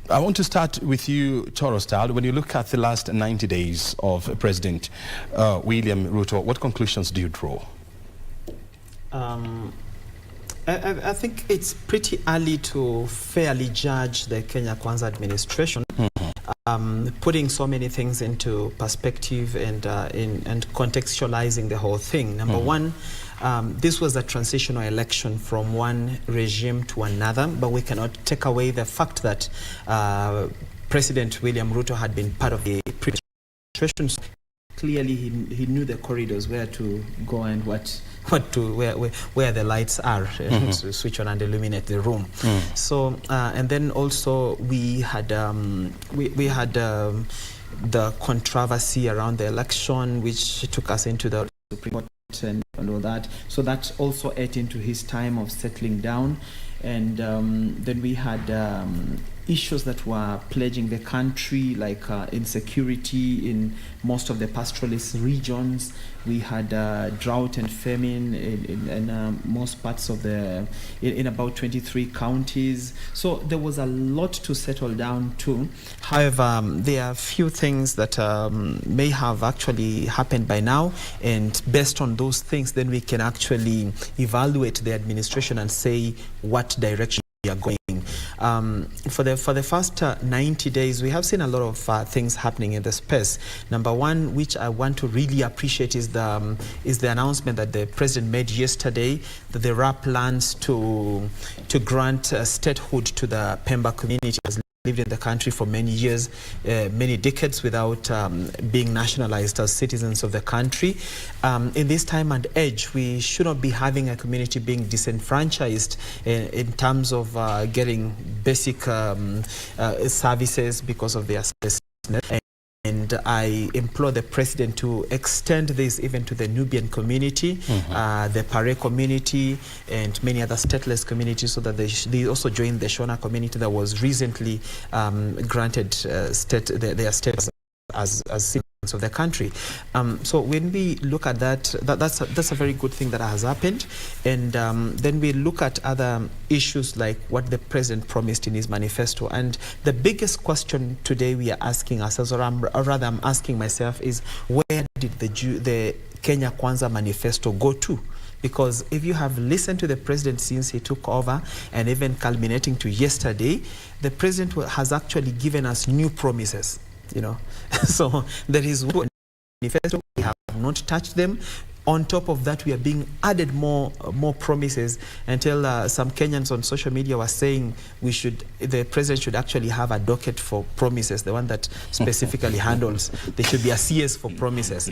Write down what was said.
I want to start with you, Torosterdt. When you look at the last 90 days of President William Ruto, what conclusions do you draw? I think it's pretty early to fairly judge the Kenya Kwanza administration. Putting so many things into perspective and contextualizing the whole thing. Number one, this was a transitional election from one regime to another, but we cannot take away the fact that President William Ruto had been part of the previous administration. Clearly, he knew the corridors, where to go and where the lights are to switch on and illuminate the room. So and then also we had the controversy around the election, which took us into the Supreme Court and all that. So that also ate into his time of settling down. And then we had issues that were plaguing the country, like insecurity in most of the pastoralist regions. We had drought and famine in most parts of in about 23 counties. So there was a lot to settle down to. However, there are a few things that may have actually happened by now, and based on those things, then we can actually evaluate the administration and say what direction we are going. For the first 90 days, we have seen a lot of things happening in the space. Number one, which I want to really appreciate, is the announcement that the president made yesterday, that there are plans to grant statehood to the Pemba community, as lived in the country for many years, many decades, without being nationalized as citizens of the country. In this time and age, we should not be having a community being disenfranchised in terms of getting basic services because of their status. And I implore the president to extend this even to the Nubian community, the Pare community, and many other stateless communities, so that they also join the Shona community that was recently granted their status as citizens of the country. So when we look at that's a very good thing that has happened. And then we look at other issues like what the president promised in his manifesto. And the biggest question today we are asking ourselves, or rather I'm asking myself, is where did the Kenya Kwanza manifesto go to? Because if you have listened to the president since he took over, and even culminating to yesterday, the president has actually given us new promises. So there is one manifesto, we have not touched them. On top of that, we are being added more promises, until some Kenyans on social media were saying the president should actually have a docket for promises, the one that specifically handles. There should be a CS for promises.